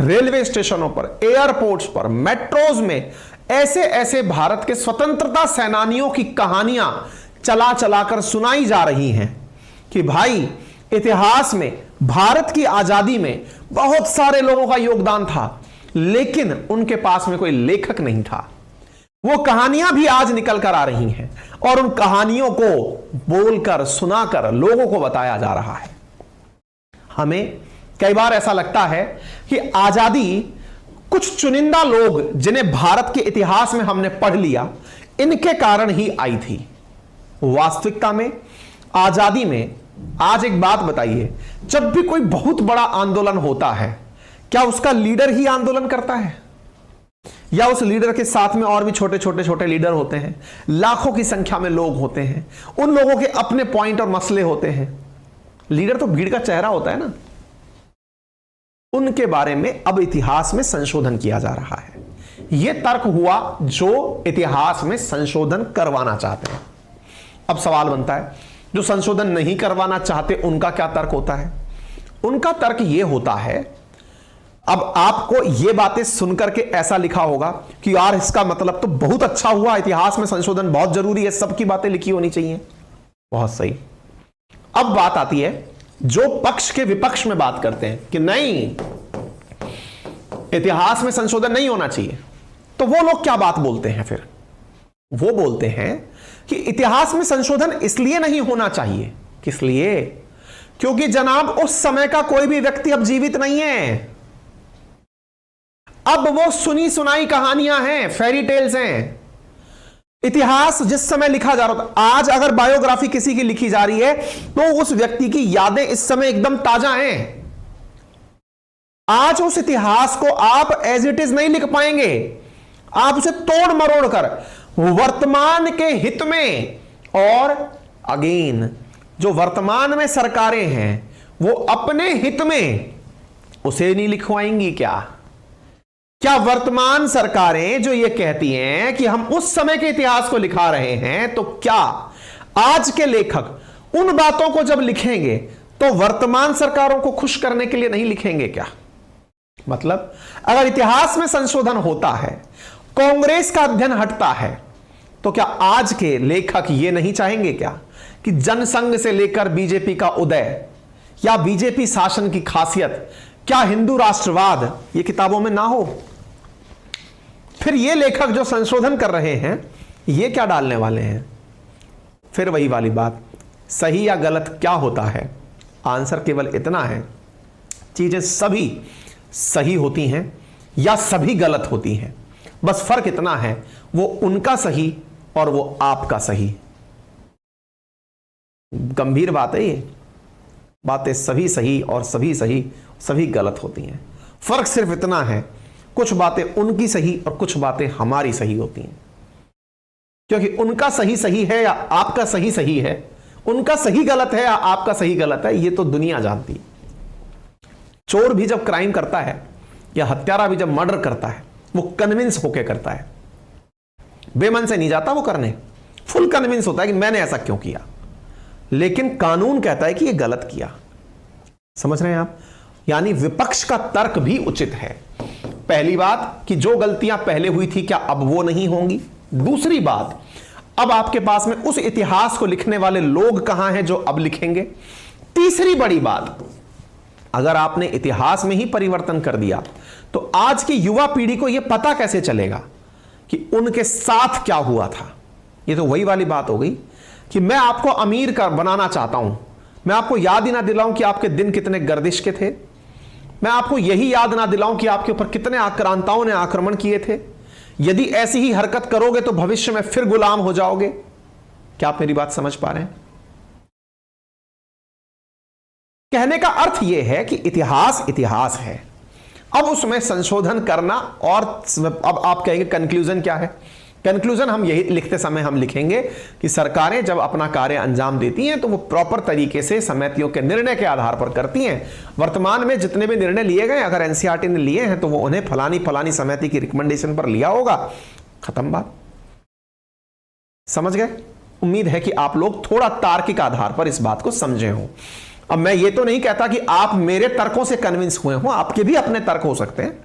रेलवे स्टेशनों पर, एयरपोर्ट्स पर, मेट्रोज में ऐसे ऐसे भारत के स्वतंत्रता सेनानियों की कहानियां चला चलाकर सुनाई जा रही हैं कि भाई इतिहास में भारत की आजादी में बहुत सारे लोगों का योगदान था, लेकिन उनके पास में कोई लेखक नहीं था। वो कहानियां भी आज निकल कर आ रही हैं और उन कहानियों को बोलकर, सुनाकर लोगों को बताया जा रहा है। हमें कई बार ऐसा लगता है कि आजादी कुछ चुनिंदा लोग जिन्हें भारत के इतिहास में हमने पढ़ लिया, इनके कारण ही आई थी। वास्तविकता में आजादी में, आज एक बात बताइए, जब भी कोई बहुत बड़ा आंदोलन होता है, क्या उसका लीडर ही आंदोलन करता है या उस लीडर के साथ में और भी छोटे छोटे छोटे लीडर होते हैं, लाखों की संख्या में लोग होते हैं, उन लोगों के अपने पॉइंट और मसले होते हैं। लीडर तो भीड़ का चेहरा होता है ना। उनके बारे में अब इतिहास में संशोधन किया जा रहा है। यह तर्क हुआ जो इतिहास में संशोधन करवाना चाहते हैं। अब सवाल बनता है, जो संशोधन नहीं करवाना चाहते उनका क्या तर्क होता है? उनका तर्क यह होता है, अब आपको यह बातें सुनकर के ऐसा लिखा होगा कि यार इसका मतलब तो बहुत अच्छा हुआ, इतिहास में संशोधन बहुत जरूरी है, सबकी बातें लिखी होनी चाहिए। बहुत सही। अब बात आती है जो पक्ष के विपक्ष में बात करते हैं कि नहीं, इतिहास में संशोधन नहीं होना चाहिए, तो वो लोग क्या बात बोलते हैं फिर? वो बोलते हैं कि इतिहास में संशोधन इसलिए नहीं होना चाहिए। किस लिए? क्योंकि जनाब उस समय का कोई भी व्यक्ति अब जीवित नहीं है। अब वो सुनी सुनाई कहानियां हैं, फेरी टेल्स हैं। इतिहास जिस समय लिखा जा रहा था, आज अगर बायोग्राफी किसी की लिखी जा रही है तो उस व्यक्ति की यादें इस समय एकदम ताजा हैं। आज उस इतिहास को आप एज इट इज नहीं लिख पाएंगे, आप उसे तोड़ मरोड़ कर वर्तमान के हित में, और अगेन जो वर्तमान में सरकारें हैं वो अपने हित में उसे नहीं लिखवाएंगी। क्या वर्तमान सरकारें जो ये कहती हैं कि हम उस समय के इतिहास को लिखा रहे हैं, तो क्या आज के लेखक उन बातों को जब लिखेंगे तो वर्तमान सरकारों को खुश करने के लिए नहीं लिखेंगे क्या? मतलब अगर इतिहास में संशोधन होता है, कांग्रेस का अध्ययन हटता है, तो क्या आज के लेखक ये नहीं चाहेंगे क्या कि जनसंघ से लेकर बीजेपी का उदय या बीजेपी शासन की खासियत, क्या हिंदू राष्ट्रवाद ये किताबों में ना हो? फिर ये लेखक जो संशोधन कर रहे हैं ये क्या डालने वाले हैं? फिर वही वाली बात, सही या गलत क्या होता है? आंसर केवल इतना है, चीजें सभी सही होती हैं या सभी गलत होती हैं, बस फर्क इतना है, वो उनका सही और वो आपका सही। गंभीर बात है ये। बातें सभी सही और सभी सही, सभी गलत होती हैं। फर्क सिर्फ इतना है, कुछ बातें उनकी सही और कुछ बातें हमारी सही होती हैं। क्योंकि उनका सही सही है या आपका सही सही है, उनका सही गलत है या आपका सही गलत है, ये तो दुनिया जानती है। चोर भी जब क्राइम करता है या हत्यारा भी जब मर्डर करता है, वो कन्विंस होके करता है, बेमन से नहीं जाता वो करने, फुल कन्विंस होता है कि मैंने ऐसा क्यों किया। लेकिन कानून कहता है कि ये गलत किया। समझ रहे हैं आप? यानी विपक्ष का तर्क भी उचित है। पहली बात कि जो गलतियां पहले हुई थी क्या अब वो नहीं होंगी? दूसरी बात, अब आपके पास में उस इतिहास को लिखने वाले लोग कहां हैं जो अब लिखेंगे? तीसरी बड़ी बात, अगर आपने इतिहास में ही परिवर्तन कर दिया तो आज की युवा पीढ़ी को यह पता कैसे चलेगा कि उनके साथ क्या हुआ था? ये तो वही वाली बात हो गई कि मैं आपको अमीर कर बनाना चाहता हूं, मैं आपको याद ही ना दिलाऊं कि आपके दिन कितने गर्दिश के थे, मैं आपको यही याद ना दिलाऊं कि आपके ऊपर कितने आक्रांताओं ने आक्रमण किए थे। यदि ऐसी ही हरकत करोगे तो भविष्य में फिर गुलाम हो जाओगे। क्या आप मेरी बात समझ पा रहे हैं? कहने का अर्थ यह है कि इतिहास इतिहास है, अब उसमें संशोधन करना। और अब आप कहेंगे कंक्लूजन क्या है? कंक्लूजन हम यही लिखते समय हम लिखेंगे कि सरकारें जब अपना कार्य अंजाम देती हैं तो वो प्रॉपर तरीके से समितियों के निर्णय के आधार पर करती हैं। वर्तमान में जितने भी निर्णय लिए गए, अगर एनसीईआरटी ने लिए हैं तो वो उन्हें फलानी फलानी समिति की रिकमेंडेशन पर लिया होगा। खत्म बात। समझ गए? उम्मीद है कि आप लोग थोड़ा तार्किक आधार पर इस बात को समझे हो। अब मैं ये तो नहीं कहता कि आप मेरे तर्कों से कन्विंस हुए हो, आपके भी अपने तर्क हो सकते हैं,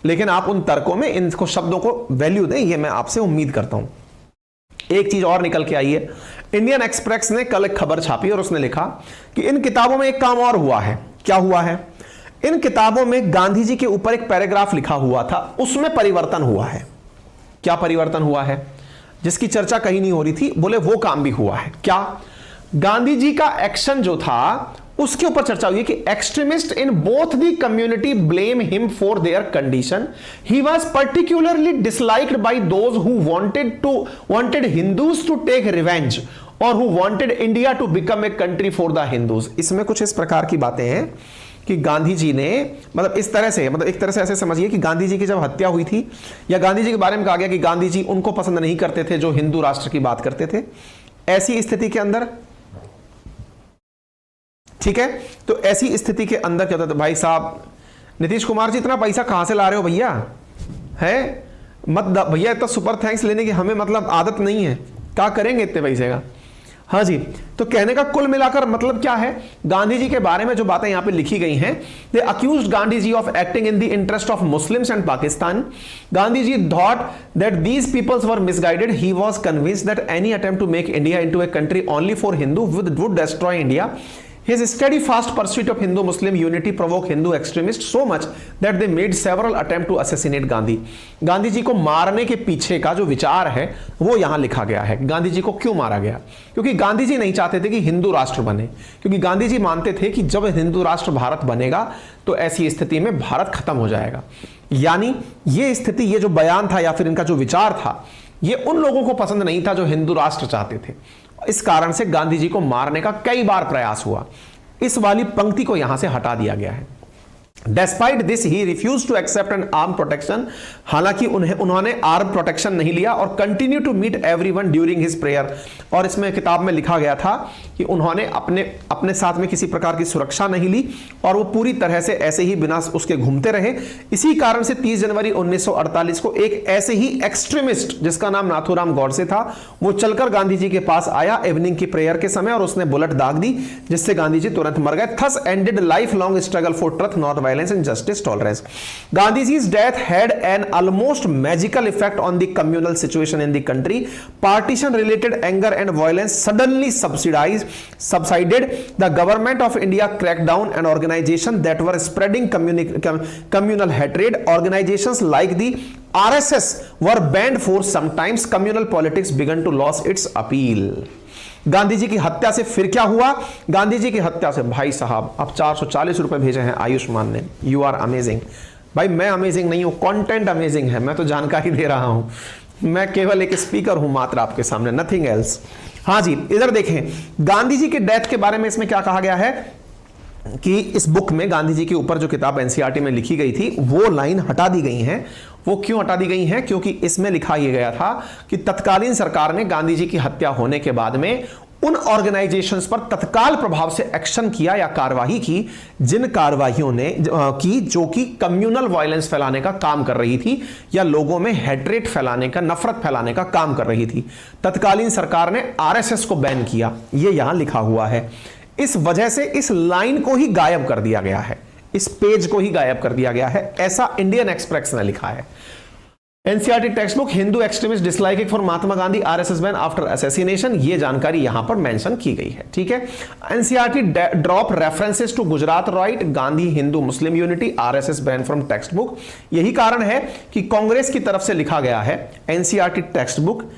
लेकिन आप उन तर्कों में इनको शब्दों को वैल्यू दें, ये मैं आपसे उम्मीद करता हूं। एक चीज और निकल के आई है, इंडियन एक्सप्रेस ने कल एक खबर छापी और उसने लिखा कि इन किताबों में एक काम और हुआ है। क्या हुआ है? इन किताबों में गांधी जी के ऊपर एक पैराग्राफ लिखा हुआ था, उसमें परिवर्तन हुआ है। क्या परिवर्तन हुआ है? जिसकी चर्चा कहीं नहीं हो रही थी, बोले वो काम भी हुआ है। क्या? गांधी जी का एक्शन जो था उसके ऊपर चर्चा हुई कि extremist in both the community blame him for their condition, he was particularly disliked by those who wanted Hindus to take revenge और who wanted India to become a country for the Hindus. इसमें कुछ इस प्रकार की बातें हैं कि गांधी जी ने, मतलब इस तरह से, मतलब एक तरह से ऐसे समझिए कि गांधी जी की जब हत्या हुई थी, या गांधी जी के बारे में कहा गया कि गांधी जी उनको पसंद नहीं करते थे जो हिंदू राष्ट्र की बात करते थे। ऐसी स्थिति के अंदर, ठीक है, तो ऐसी स्थिति के अंदर क्या होता था? भाई साहब नीतीश कुमार जी इतना पैसा कहां से ला रहे हो भैया? है मत भैया, इतना सुपर थैंक्स लेने की हमें मतलब आदत नहीं है, क्या करेंगे इतने पैसे का? हाँ जी, तो कहने का कुल मिलाकर मतलब क्या है, गांधी जी के बारे में जो बातें यहां पे लिखी गई हैं, they accused Gandhi ji of acting in the interest of Muslims and Pakistan. Gandhi ji thought that these peoples were misguided, he was convinced that any attempt to make India into a country only for Hindu would destroy India. His steadfast pursuit of Hindu-Muslim unity provoked Hindu extremists so much that they made several attempts to assassinate Gandhi. Gandhi ji को मारने के पीछे का जो विचार है वो यहां लिखा गया है। गांधी जी को क्यों मारा गया? क्योंकि गांधी जी नहीं चाहते थे कि हिंदू राष्ट्र बने, क्योंकि गांधी जी मानते थे कि जब हिंदू राष्ट्र भारत बनेगा तो ऐसी स्थिति में भारत खत्म हो जाएगा। यानी ये स्थिति, ये जो बयान था या फिर इनका जो विचार था, ये उन लोगों को पसंद नहीं था जो हिंदू राष्ट्र चाहते थे। इस कारण से गांधी जी को मारने का कई बार प्रयास हुआ। इस वाली पंक्ति को यहां से हटा दिया गया है। Despite this, he refused to accept an armed protection. हालांकि उन्होंने आर्म प्रोटेक्शन नहीं लिया और continue to meet everyone during his prayer. और इसमें किताब में लिखा गया था कि उन्होंने अपने साथ में किसी प्रकार की सुरक्षा नहीं ली और वो पूरी तरह से ऐसे ही बिना उसके घूमते रहे। इसी कारण से 30 जनवरी 1948 को एक ऐसे ही एक्सट्रीमिस्ट जिसका नाम नाथूराम गौडसे था, वो चलकर गांधी जी के पास आया इवनिंग की प्रेयर के समय और उसने बुलेट दाग दी, जिससे गांधी जी तुरंत मर गए। Thus ended life long struggle for truth, not violence and justice tolerance. Gandhiji's death had an almost magical effect on the communal situation in the country. Partition related anger and violence suddenly subsided. The government of India cracked down on organizations that were spreading communal hatred. Organizations like the RSS were banned for some times. Communal politics began to lose its appeal. Gandhi ji की हत्या से फिर क्या हुआ? गांधी जी की हत्या से भाई साहब अब 440 रुपए भेजे हैं आयुष्मान ने। You are amazing. भाई मैं अमेजिंग नहीं हूं, कंटेंट अमेजिंग है, मैं तो जानकारी दे रहा हूं, मैं केवल एक स्पीकर हूं मात्र आपके सामने, नथिंग एल्स। हाँ जी, इधर देखें गांधी जी के डेथ के बारे में इसमें क्या कहा गया है कि इस बुक में गांधी जी के ऊपर जो किताब एनसीईआरटी में लिखी गई थी वो लाइन हटा दी गई है। वो क्यों हटा दी गई हैं? क्योंकि इसमें लिखा यह गया था कि तत्कालीन सरकार ने गांधी जी की हत्या होने के बाद में उन ऑर्गेनाइजेशंस पर तत्काल प्रभाव से एक्शन किया या कार्यवाही की जिन कार्यवाहियों ने की जो कि कम्युनल वायलेंस फैलाने का काम कर रही थी या लोगों में हेट्रेट फैलाने का, नफरत फैलाने का काम कर रही थी। तत्कालीन सरकार ने आरएसएस को बैन किया, यह यहां लिखा हुआ है। इस वजह से इस लाइन को ही गायब कर दिया गया है, इस पेज को ही गायब कर दिया गया है, ऐसा इंडियन एक्सप्रेस ने लिखा है। NCERT text book Hindu extremist disliking for Mahatma Gandhi RSS ban after assassination, ये जानकारी यहां पर मेंशन की गई है। ठीक है, NCERT drop references to Gujarat riot, Gandhi Hindu Muslim unity, RSS ban from textbook. यही कारण है कि कांग्रेस की तरफ से लिखा गया है NCERT text book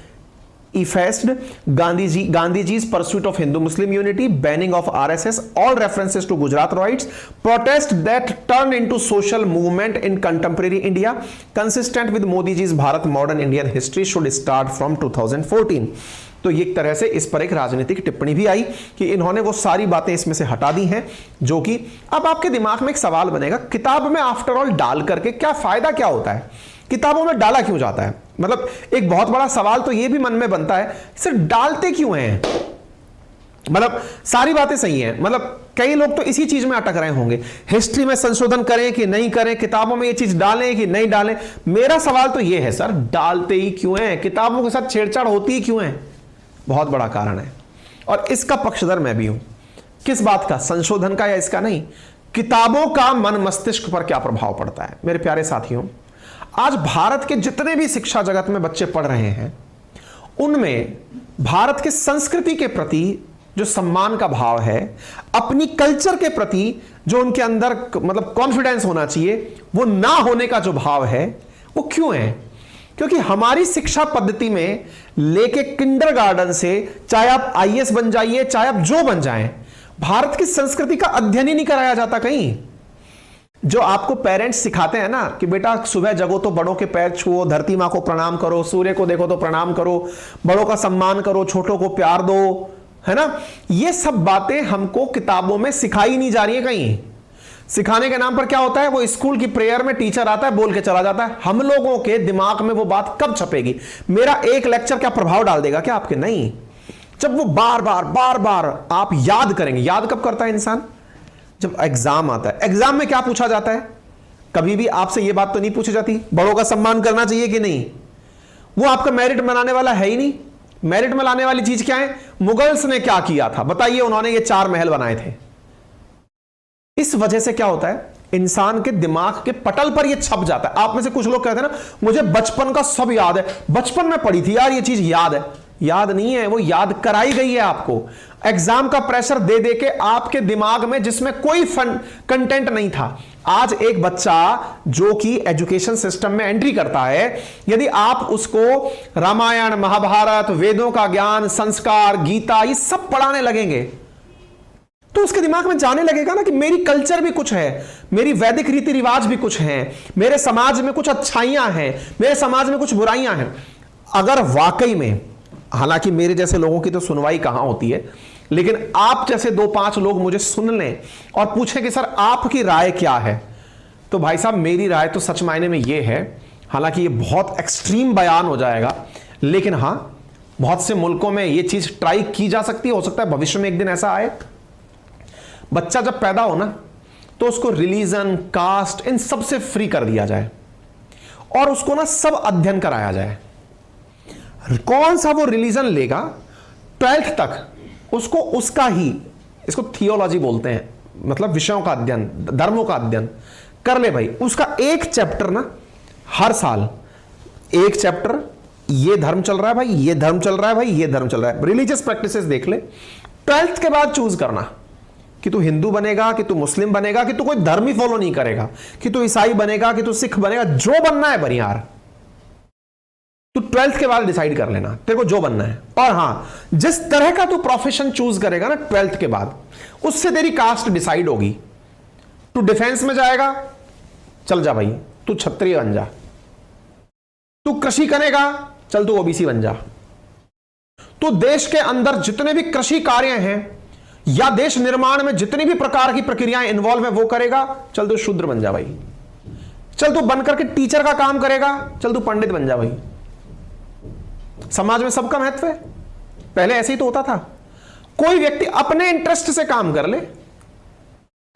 effaced Gandhiji's pursuit of Hindu-Muslim unity, banning of RSS, all references to Gujarat riots, protest that turned into social movement in contemporary India, consistent with Modiji's Bharat modern Indian history should start from 2014. तो ये एक तरह से इस पर एक राजनीतिक टिप्पणी भी आई कि इन्होंने वो सारी बातें इसमें से हटा दी हैं, जो कि अब आपके दिमाग में एक सवाल बनेगा, किताब में आफ्टर ऑल डाल करके क्या फायदा, क्या होता है? किताबों में डाला क्यों जाता है? मतलब एक बहुत बड़ा सवाल तो ये भी मन में बनता है, सिर्फ डालते क्यों हैं? मतलब सारी बातें सही हैं, मतलब कई लोग तो इसी चीज में अटक रहे होंगे, हिस्ट्री में संशोधन करें कि नहीं करें, किताबों में ये चीज डालें कि नहीं डालें। मेरा सवाल तो ये है सर, डालते ही क्यों हैं? किताबों के साथ छेड़छाड़ होती ही क्यों है? बहुत बड़ा कारण है। और इसका पक्षधर मैं भी हूं। किस बात का? संशोधन का या इसका नहीं, किताबों का मन मस्तिष्क पर क्या प्रभाव पड़ता है। मेरे प्यारे साथियों, आज भारत के जितने भी शिक्षा जगत में बच्चे पढ़ रहे हैं, उनमें भारत के संस्कृति के प्रति जो सम्मान का भाव है, अपनी कल्चर के प्रति जो उनके अंदर मतलब कॉन्फिडेंस होना चाहिए, वो ना होने का जो भाव है, वो क्यों है? क्योंकि हमारी शिक्षा पद्धति में लेके किंडरगार्टन से चाहे आप आईएएस बन जाइए, चाहे आप जो बन जाएं, भारत की संस्कृति का अध्ययन ही नहीं कराया जाता कहीं। जो आपको पेरेंट्स सिखाते हैं ना कि बेटा सुबह जगो तो बड़ों के पैर छुओ, धरती मां को प्रणाम करो, सूर्य को देखो तो प्रणाम करो, बड़ों का सम्मान करो, छोटों को प्यार दो, है ना, ये सब बातें हमको किताबों में सिखाई नहीं जा रही है कहीं। सिखाने के नाम पर क्या होता है, वो स्कूल की प्रेयर में टीचर आता है, बोल के चला जाता है। हम लोगों के दिमाग में वो बात कब छपेगी? मेरा एक लेक्चर क्या प्रभाव डाल देगा क्या आपके? नहीं। जब वो बार बार आप याद करेंगे। याद कब करता है इंसान? जब एग्जाम आता है। एग्जाम में क्या पूछा जाता है? कभी भी आपसे ये बात तो नहीं पूछी जाती बड़ों का सम्मान करना चाहिए कि नहीं? वो आपका मेरिट बनाने वाला है ही नहीं। मेरिट में लाने वाली चीज क्या है? मुगल्स ने क्या किया था बताइए? उन्होंने ये 4 महल बनाए थे। इस वजह से क्या होता है, इंसान के दिमाग के पटल पर ये छप जाता है। आप में से कुछ लोग कहते हैं ना, मुझे बचपन का सब याद है, बचपन में पढ़ी थी यार ये चीज, याद है। याद नहीं है, वो याद कराई गई है आपको। एग्जाम का प्रेशर दे दे के आपके दिमाग में जिसमें कोई कंटेंट नहीं था। आज एक बच्चा जो कि एजुकेशन सिस्टम में एंट्री करता है, यदि आप उसको रामायण, महाभारत, वेदों का ज्ञान, संस्कार, गीता, ये सब पढ़ाने लगेंगे, तो उसके दिमाग में जाने लगेगा ना कि मेरी कल्चर भी कुछ है, मेरी वैदिक रीति रिवाज भी कुछ हैं, मेरे समाज में कुछ अच्छाइयां हैं, मेरे समाज में कुछ बुराइयां हैं। अगर वाकई में, हालांकि मेरे जैसे लोगों की तो सुनवाई कहां होती है, लेकिन आप जैसे 2-5 लोग मुझे सुन लें और पूछें कि सर आपकी राय क्या है, तो भाई साहब मेरी राय तो सच मायने में ये है, हालांकि ये बहुत एक्सट्रीम बयान हो जाएगा, लेकिन हां, बहुत से मुल्कों में ये चीज ट्राई की जा सकती है। हो सकता है भविष्य में एक दिन ऐसा आए। बच्चा जब पैदा हो ना, तो उसको रिलीजन, कास्ट, इन सब से फ्री कर दिया जाए और उसको ना सब अध्ययन कराया जाए। कौन सा वो रिलीजन लेगा, 12th तक उसको उसका ही, इसको थियोलॉजी बोलते हैं, मतलब विषयों का अध्ययन, धर्मों का अध्ययन कर ले भाई। उसका एक चैप्टर ना हर साल, एक चैप्टर, ये धर्म चल रहा है भाई, ये धर्म चल रहा है भाई, ये धर्म चल रहा है, रिलीजियस प्रैक्टिसेस देख ले। 12th के बाद चूज करना कि तू हिंदू बनेगा, कि तू मुस्लिम बनेगा, कि तू कोई धर्म ही फॉलो नहीं करेगा, कि तू ईसाई बनेगा, कि तू सिख बनेगा, जो बनना है बन यार, तू 12th के बाद डिसाइड कर लेना तेरे को जो बनना है। और हां, जिस तरह का तू प्रोफेशन चूज करेगा ना 12th के बाद, उससे तेरी कास्ट डिसाइड होगी। तू डिफेंस में जाएगा, चल जा भाई, तू क्षत्रिय बन जा। तू कृषि करेगा, चल तू ओबीसी बन जा। तू देश के अंदर जितने भी कृषि कार्य हैं या देश निर्माण में जितनी भी प्रकार की प्रक्रियाएं इन्वॉल्व है वो करेगा, चल तू शूद्र बन जा भाई। चल तू बनकर के टीचर का काम करेगा, चल तू पंडित बन जा भाई। समाज में सबका महत्व है, पहले ऐसे ही तो होता था। कोई व्यक्ति अपने इंटरेस्ट से काम कर ले।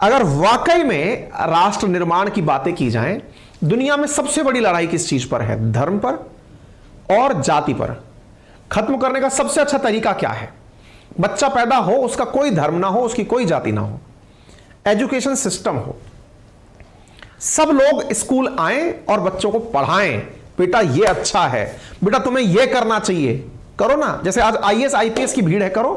अगर वाकई में राष्ट्र निर्माण की बातें की जाएं, दुनिया में सबसे बड़ी लड़ाई किस चीज पर है? धर्म पर और जाति पर। खत्म करने का सबसे अच्छा तरीका क्या है? बच्चा पैदा हो, उसका कोई धर्म ना हो, उसकी कोई जाति ना हो, एजुकेशन सिस्टम हो, सब लोग स्कूल आए और बच्चों को पढ़ाएं, बेटा ये अच्छा है, बेटा तुम्हें ये करना चाहिए, करो ना। जैसे आज आईएएस आईपीएस की भीड़ है, करो।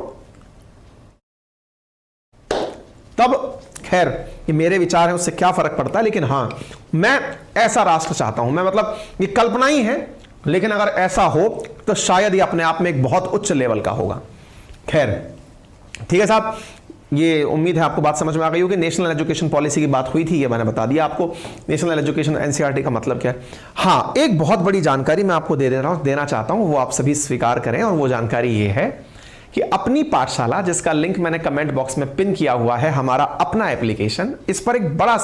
तब खैर ये मेरे विचार हैं, उससे क्या फर्क पड़ता है, लेकिन हां, मैं ऐसा राष्ट्र चाहता हूं। मैं मतलब ये कल्पना ही है, लेकिन अगर ऐसा हो तो शायद ये अपने आप में एक बहुत उच्च लेवल का होगा। खैर ठीक है साहब, ये उम्मीद है आपको बात समझ में आ गई होगी। नेशनल एजुकेशन पॉलिसी की बात हुई थी, ये मैंने बता दिया आपको। नेशनल एजुकेशन एनसीईआरटी का मतलब क्या है। हाँ, एक बहुत बड़ी जानकारी मैं आपको देना चाहता हूं, वो आप सभी स्वीकार करें, और वो जानकारी ये है कि अपनी पाठशाला, जिसका लिंक मैंने कमेंट बॉक्स में पिन किया हुआ है, हमारा अपना एप्लीकेशन, इस पर एक बड़ा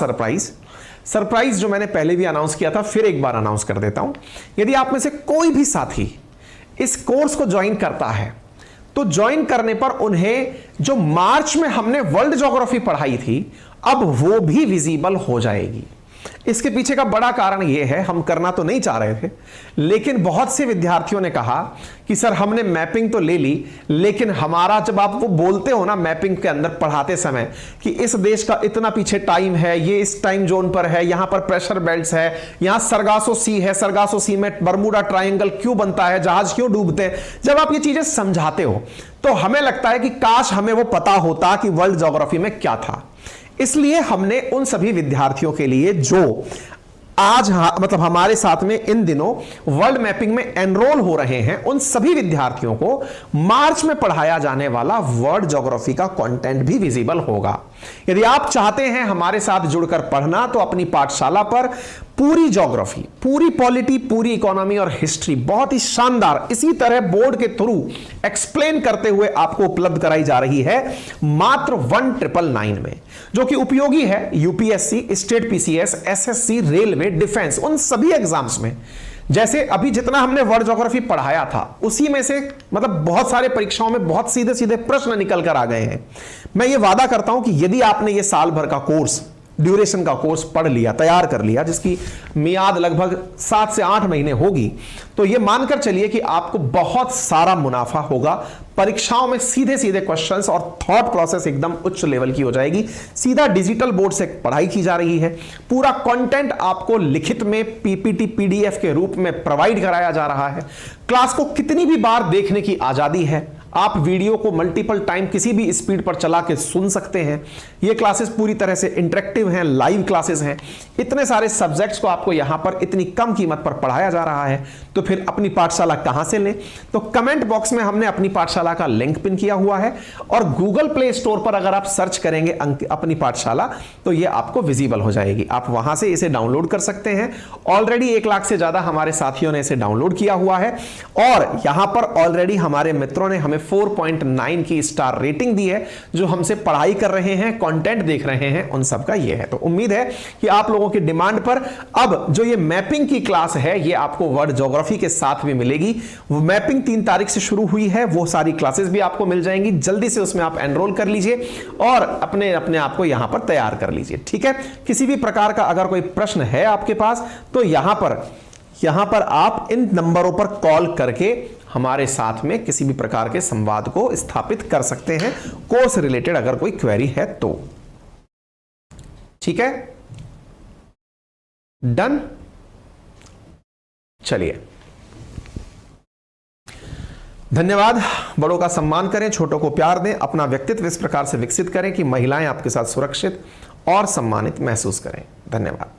सरप्राइज जो मैंने पहले भी अनाउंस किया था, फिर एक बार अनाउंस कर देता हूं। यदि आप में से कोई भी साथी इस कोर्स को ज्वाइन करता है, तो ज्वाइन करने पर उन्हें जो मार्च में हमने वर्ल्ड ज्योग्राफी पढ़ाई थी, अब वो भी विजिबल हो जाएगी। इसके पीछे का बड़ा कारण यह है, हम करना तो नहीं चाह रहे थे, लेकिन बहुत से विद्यार्थियों ने कहा कि सर हमने मैपिंग तो ले ली, लेकिन हमारा, जब आप वो बोलते हो ना मैपिंग के अंदर पढ़ाते समय कि इस देश का इतना पीछे टाइम है, ये इस टाइम जोन पर है, यहां पर प्रेशर बेल्ट्स है, यहां सरगासो सी है, सरगासो सी में बरमूडा ट्रायंगल क्यों बनता है, जहाज क्यों डूबते हैं, जब आप ये चीजें समझाते हो तो हमें लगता है कि काश हमें वो पता होता कि वर्ल्ड ज्योग्राफी में क्या था। इसलिए हमने उन सभी विद्यार्थियों के लिए जो आज मतलब हमारे साथ में इन दिनों वर्ल्ड मैपिंग में एनरोल हो रहे हैं, उन सभी विद्यार्थियों को मार्च में पढ़ाया जाने वाला वर्ल्ड ज्योग्राफी का कंटेंट भी विजिबल होगा। यदि आप चाहते हैं हमारे साथ जुड़कर पढ़ना तो अपनी पाठशाला पर पूरी ज्योग्राफी, पूरी पॉलिटी, पूरी इकोनॉमी और हिस्ट्री बहुत ही शानदार इसी तरह बोर्ड के थ्रू एक्सप्लेन करते हुए आपको उपलब्ध कराई जा रही है मात्र 1999 में, जो कि उपयोगी है UPSC, state PCS, SSC, railway, defence, उन सभी एग्जाम्स में। जैसे अभी जितना हमने वर्ल्ड ज्योग्राफी पढ़ाया था उसी में से मतलब बहुत सारे परीक्षाओं में बहुत सीधे सीधे प्रश्न निकल कर आ गए हैं। मैं ये वादा करता हूं कि यदि आपने ये साल भर का कोर्स, ड्यूरेशन का कोर्स पढ़ लिया, तैयार कर लिया, जिसकी मियाद लगभग 7 से 8 महीने होगी, तो यह मानकर चलिए कि आपको बहुत सारा मुनाफा होगा। परीक्षाओं में सीधे सीधे क्वेश्चंस और थॉट प्रोसेस एकदम उच्च लेवल की हो जाएगी। सीधा डिजिटल बोर्ड से पढ़ाई की जा रही है। पूरा कंटेंट आपको लिखित में पीपीटी, पीडीएफ के रूप में प्रोवाइड कराया जा रहा है। क्लास को कितनी भी बार देखने की आजादी है। आप वीडियो को मल्टीपल टाइम किसी भी स्पीड पर चला के सुन सकते हैं। ये क्लासेस पूरी तरह से इंटरेक्टिव हैं, लाइव क्लासेस हैं। इतने सारे सब्जेक्ट्स को आपको यहां पर इतनी कम कीमत पर पढ़ाया जा रहा है, तो फिर अपनी पाठशाला कहां से लें? तो कमेंट बॉक्स में हमने अपनी पाठशाला का लिंक पिन किया हुआ है और गूगल प्ले स्टोर पर अगर आप सर्च करेंगे अपनी पाठशाला तो ये आपको विजिबल हो जाएगी। आप वहां से इसे डाउनलोड कर सकते हैं। ऑलरेडी 1 लाख से ज्यादा हमारे साथियों ने इसे डाउनलोड किया हुआ है और यहां पर ऑलरेडी हमारे मित्रों ने हमें 4.9 की स्टार रेटिंग दी है। जो हमसे पढ़ाई कर रहे हैं, कंटेंट देख रहे हैं, उन सबका ये है। तो उम्मीद है कि आप लोगों की डिमांड पर अब जो ये मैपिंग की क्लास है ये आपको वर्ल्ड ज्योग्राफी के साथ भी मिलेगी। वो मैपिंग 3 तारीख से शुरू हुई है, वो सारी क्लासेस भी आपको मिल जाएंगी। जल्दी से उसमें आप एनरोल कर लीजिए और अपने अपने आप को यहां पर तैयार कर लीजिए। ठीक है, किसी भी प्रकार का अगर कोई प्रश्न है आपके पास तो यहां पर आप इन नंबरों पर कॉल करके हमारे साथ में किसी भी प्रकार के संवाद को स्थापित कर सकते हैं, कोर्स रिलेटेड अगर कोई क्वेरी है तो। ठीक है, डन। चलिए, धन्यवाद। बड़ों का सम्मान करें, छोटों को प्यार दें, अपना व्यक्तित्व इस प्रकार से विकसित करें कि महिलाएं आपके साथ सुरक्षित और सम्मानित महसूस करें। धन्यवाद।